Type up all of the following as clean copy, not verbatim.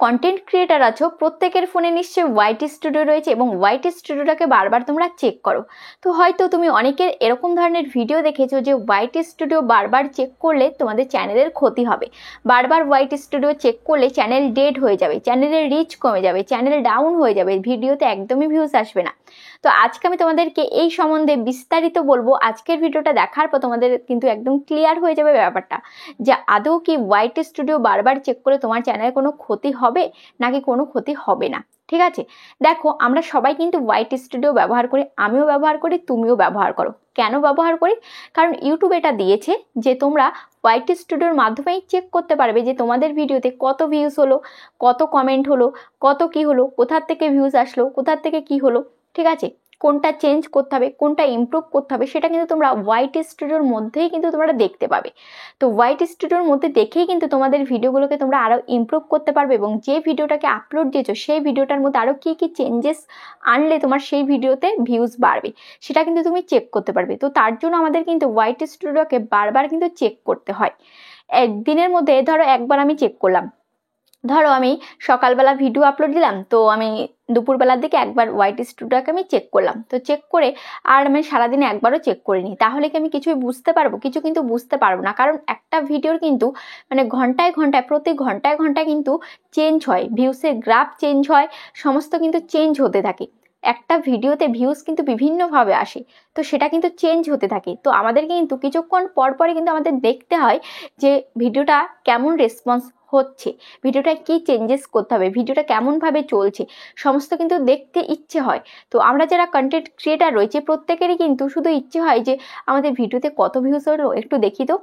Content creator আছো প্রত্যেকের ফোনে নিশ্চয়ই ওয়াইটি স্টুডিও রয়েছে এবং ওয়াইটি স্টুডিওটাকে বারবার তোমরা চেক করো। তো হয়তো তুমি অনেকের এরকম ধরনের ভিডিও দেখেছো যে ওয়াইটি স্টুডিও বারবার চেক করলে তোমাদের চ্যানেলের ক্ষতি হবে, বারবার ওয়াইটি স্টুডিও চেক করলে চ্যানেল ডেড হয়ে যাবে, চ্যানেলের রিচ কমে যাবে, চ্যানেল ডাউন হয়ে যাবে, ভিডিওতে একদমই ভিউজ আসবে না। তো আজকে আমি তোমাদেরকে এই সম্বন্ধে বিস্তারিত বলবো। আজকের ভিডিওটা দেখার পর তোমাদের কিন্তু একদম ক্লিয়ার হয়ে যাবে ব্যাপারটা যে আদৌ কি ওয়াইটি স্টুডিও বারবার চেক করে তোমার চ্যানেলে কোনো ক্ষতি হবে নাকি কোনো ক্ষতি হবে না। ঠিক আছে, দেখো আমরা সবাই কিন্তু ওয়াইটি স্টুডিও ব্যবহার করি, আমিও ব্যবহার করি, তুমিও ব্যবহার করো। কেন ব্যবহার করি? কারণ ইউটিউব এটা দিয়েছে যে তোমরা ওয়াইটি স্টুডিওর মাধ্যমেই চেক করতে পারবে যে তোমাদের ভিডিওতে কত ভিউজ হলো, কত কমেন্ট হলো, কত কি হলো, কোথার থেকে ভিউজ আসলো, কোথার থেকে কি হলো। ঠিক আছে, কোনটা চেঞ্জ করতে হবে, কোনটা ইমপ্রুভ করতে হবে, সেটা কিন্তু তোমরা ওয়াইটি স্টুডিওর মধ্যেই কিন্তু তোমরা দেখতে পাবে। তো ওয়াইটি স্টুডিওর মধ্যে দেখেই কিন্তু তোমাদের ভিডিওগুলোকে তোমরা আরও ইমপ্রুভ করতে পারবে এবং যে ভিডিওটাকে আপলোড দিয়েছো সেই ভিডিওটার মধ্যে আরও কী কী চেঞ্জেস আনলে তোমার সেই ভিডিওতে ভিউজ বাড়বে সেটা কিন্তু তুমি চেক করতে পারবে। তো তার জন্য আমাদের কিন্তু ওয়াইটি স্টুডিওকে বারবার কিন্তু চেক করতে হয়। একদিনের মধ্যে ধরো একবার আমি চেক করলাম, ধরো আমি সকালবেলা ভিডিও আপলোড দিলাম, তো আমি দুপুরবেলার দিকে একবার ওয়াইটি স্টুডিওকে আমি চেক করলাম। তো চেক করে আর আমি সারাদিনে একবারও চেক করিনি, তাহলে কি আমি কিছুই বুঝতে পারবো? কিছু কিন্তু বুঝতে পারবো না, কারণ একটা ভিডিওর কিন্তু মানে ঘন্টায় ঘন্টায় প্রতি ঘন্টায় ঘন্টায় কিন্তু চেঞ্জ হয়, ভিউসের গ্রাফ চেঞ্জ হয়, সমস্ত কিন্তু চেঞ্জ হতে থাকে। একটা ভিডিওতে ভিউজ কিন্তু বিভিন্নভাবে আসে, তো সেটা কিন্তু চেঞ্জ হতে থাকে। তো আমাদের কিন্তু কিছুক্ষণ পর পরই কিন্তু আমাদের দেখতে হয় যে ভিডিওটা কেমন রেসপন্স হচ্ছে, ভিডিওটা কি চেঞ্জেস করতে হবে, ভিডিওটা কেমনভাবে চলছে, সমস্ত কিন্তু দেখতে ইচ্ছে হয়। তো আমরা যারা কন্টেন্ট ক্রিয়েটার রয়েছে প্রত্যেকেরই কিন্তু শুধু ইচ্ছে হয় যে আমাদের ভিডিওতে কত ভিউজ হলো একটু দেখি তো।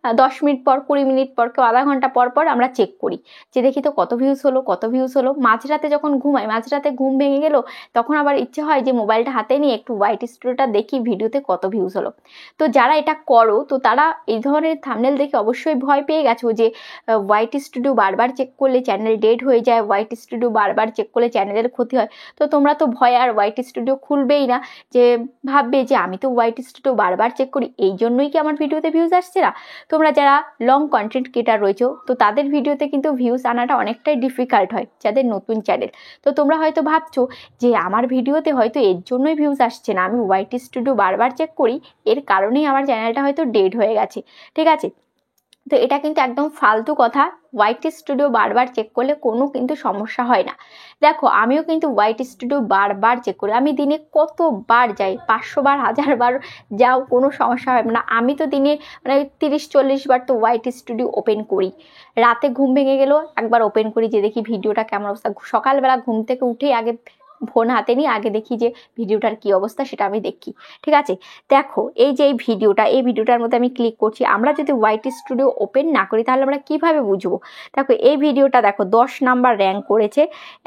10 মিনিট পর, 20 মিনিট পর, কেউ আধা ঘন্টা পর পর আমরা চেক করি যে দেখি তো কত ভিউজ হলো, কত ভিউজ হলো। মাঝরাতে যখন ঘুমাই, মাঝরাতে ঘুম ভেঙে গেল, তখন আবার ইচ্ছে হয় যে মোবাইলটা হাতে নিয়ে একটু ওয়াইটি স্টুডিওটা দেখি ভিডিওতে কত ভিউজ হলো। তো যারা এটা করো তো তারা এই ধরনের থাম্বনেল দেখে অবশ্যই ভয় পেয়ে গেছো যে ওয়াইটি স্টুডিও বারবার চেক করলে চ্যানেল ডেড হয়ে যায়, ওয়াইটি স্টুডিও বারবার চেক করলে চ্যানেলের ক্ষতি হয়। তো তোমরা তো ভয় আর ওয়াইটি স্টুডিও খুলবেই না, যে ভাববে যে আমি তো ওয়াইটি স্টুডিও বারবার চেক করি, এই জন্যই কি আমার ভিডিওতে ভিউজ আসছে না। তোমরা যারা লং কন্টেন্ট ক্রিয়েটার রয়েছো তো তাদের ভিডিওতে কিন্তু ভিউজ আনাটা অনেকটাই ডিফিকাল্ট হয়, যাদের নতুন চ্যানেল। তো তোমরা হয়তো ভাবছো যে আমার ভিডিওতে হয়তো এর জন্যই ভিউজ আসছে না, আমি ওয়াইটি স্টুডিও বারবার চেক করি, এর কারণেই আমার চ্যানেলটা হয়তো ডেড হয়ে গেছে। ঠিক আছে, তো এটা কিন্তু একদম ফালতু কথা। ওয়াইটি স্টুডিও বারবার চেক করলে কোনো কিন্তু সমস্যা হয় না। দেখো আমিও কিন্তু ওয়াইটি স্টুডিও বারবার চেক করি, আমি দিনে কতবার যাই, 500 বার, 1000 বার যাও, কোনো সমস্যা হয় না। আমি তো দিনে মানে 30-40 বার তো ওয়াইটি স্টুডিও ওপেন করি। রাতে ঘুম ভেঙে গেলেও একবার ওপেন করি যে দেখি ভিডিওটা কেমন অবস্থা। সকালবেলা ঘুম থেকে উঠেই আগে ফোন হাতে নিয়ে আগে দেখি যে ভিডিওটার কি অবস্থা, সেটা আমি দেখি। ঠিক আছে, দেখো এই যে এই ভিডিওটার মধ্যে আমি ক্লিক করছি। আমরা যদি ওয়াইটি স্টুডিও ওপেন না করি তাহলে আমরা কিভাবে বুঝবো? দেখো এই ভিডিওটা দেখো 10 নাম্বার র্যাঙ্ক করেছে,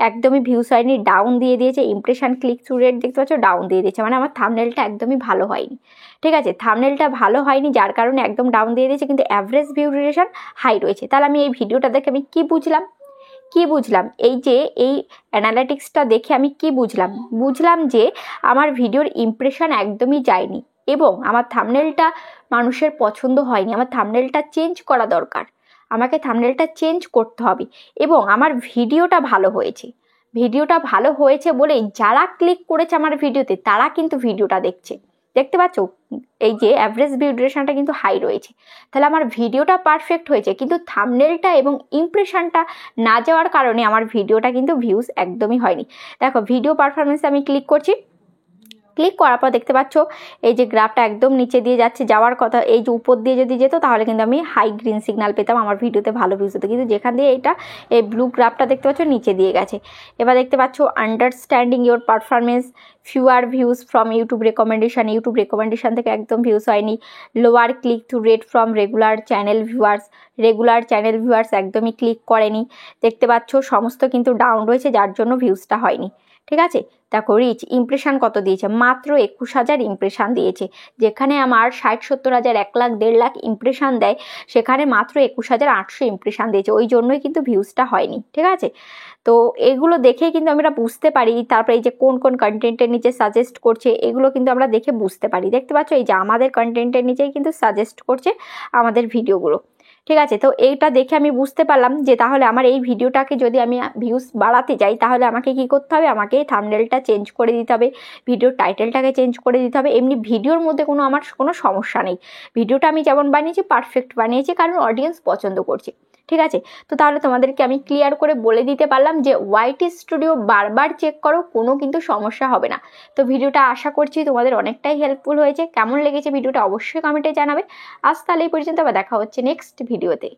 একদমই ভিউস হয়নি, ডাউন দিয়ে দিয়েছে। ইমপ্রেশন ক্লিক থ্রু রেট দেখতে পাচ্ছ ডাউন দিয়ে দিয়েছে, মানে আমার থাম্বনেলটা একদমই ভালো হয়নি। ঠিক আছে, থাম্বনেলটা ভালো হয়নি যার কারণে একদম ডাউন দিয়ে দিয়েছে, কিন্তু অ্যাভারেজ ভিউ ডিউরেশন হাই রয়েছে। তাহলে আমি এই ভিডিওটা দেখে আমি কি বুঝলাম? এই যে এই অ্যানালিটিক্সটা দেখে আমি কি বুঝলাম যে আমার ভিডিওর ইমপ্রেশন একদমই যায়নি এবং আমার থাম্বনেলটা মানুষের পছন্দ হয়নি। আমার থাম্বনেলটা চেঞ্জ করা দরকার, আমাকে থাম্বনেলটা চেঞ্জ করতে হবে এবং আমার ভিডিওটা ভালো হয়েছে বলেই যারা ক্লিক করেছে আমার ভিডিওতে তারা কিন্তু ভিডিওটা দেখতে পাচ্ছ এই যে অ্যাভারেজ ভিউ ডিউরেশনটা কিন্তু হাই রয়েছে। তাহলে আমার ভিডিওটা পারফেক্ট হয়েছে, কিন্তু থাম্বনেলটা এবং ইমপ্রেশনটা না যাওয়ার কারণে আমার ভিডিওটা কিন্তু ভিউজ একদমই হয়নি। দেখো ভিডিও পারফরমেন্সে আমি ক্লিক করছি, ক্লিক করার পর দেখতে পাচ্ছ এই যে গ্রাফটা একদম নিচে দিয়ে যাচ্ছে, যাওয়ার কথা এই যে উপর দিয়ে যদি যেত তাহলে কিন্তু আমি হাই গ্রিন সিগন্যাল পেতাম, আমার ভিডিওতে ভালো ভিউজ হতো। কিন্তু যেখান দিয়ে এই ব্লু গ্রাফটা দেখতে পাচ্ছ নিচে দিয়ে গেছে। এবার দেখতে পাচ্ছ understanding your performance, fewer views from YouTube recommendation থেকে একদম ভিউজ হয়নি। Lower click to rate from regular channel viewers একদমই ক্লিক করেনি। দেখতে পাচ্ছ সমস্ত কিন্তু ডাউন রয়েছে, যার জন্য ভিউজটা হয়নি। ঠিক আছে, দেখো রিচ ইমপ্রেশন কত দিয়েছে, মাত্র 21,000 ইমপ্রেশন দিয়েছে। যেখানে আমার 60-70,000, 1 লাখ 1.5 লাখ ইমপ্রেশন দেয়, সেখানে মাত্র 21,800 ইমপ্রেশন দিয়েছে, ওই জন্যই কিন্তু ভিউজটা হয়নি। ঠিক আছে, তো এগুলো দেখেই কিন্তু আমরা বুঝতে পারি। তারপরে এই যে কোন কন্টেন্টের নিচে সাজেস্ট করছে এগুলো কিন্তু আমরা দেখে বুঝতে পারি। দেখতে পাচ্ছ এই যে আমাদের কন্টেন্টের নিচেই কিন্তু সাজেস্ট করছে আমাদের ভিডিওগুলো। ঠিক আছে, তো এইটা দেখে আমি বুঝতে পারলাম যে তাহলে আমার এই ভিডিওটাকে যদি আমি ভিউজ বাড়াতে যাই তাহলে আমাকে কি করতে হবে, আমাকে থাম্বনেলটা চেঞ্জ করে দিতে হবে, ভিডিওর টাইটেলটাকে চেঞ্জ করে দিতে হবে। এমনি ভিডিওর মধ্যে আমার কোনো সমস্যা নেই, ভিডিওটা আমি যেমন বানিয়েছি পারফেক্ট বানিয়েছি, কারণ অডিয়েন্স পছন্দ করছে। ঠিক আছে, তো তাহলে তোমাদেরকে আমি ক্লিয়ার করে বলে দিতে পারলাম যে ওয়াইটি স্টুডিও বারবার চেক করো, কোনো কিন্তু সমস্যা হবে না। তো ভিডিওটা আশা করছি তোমাদের অনেকটাই হেল্পফুল হয়েছে। কেমন লেগেছে ভিডিওটা অবশ্যই কমেন্টে জানাবে। আজ তাহলে এই পর্যন্ত, আবার দেখা হচ্ছে নেক্সট ভিডিওতে।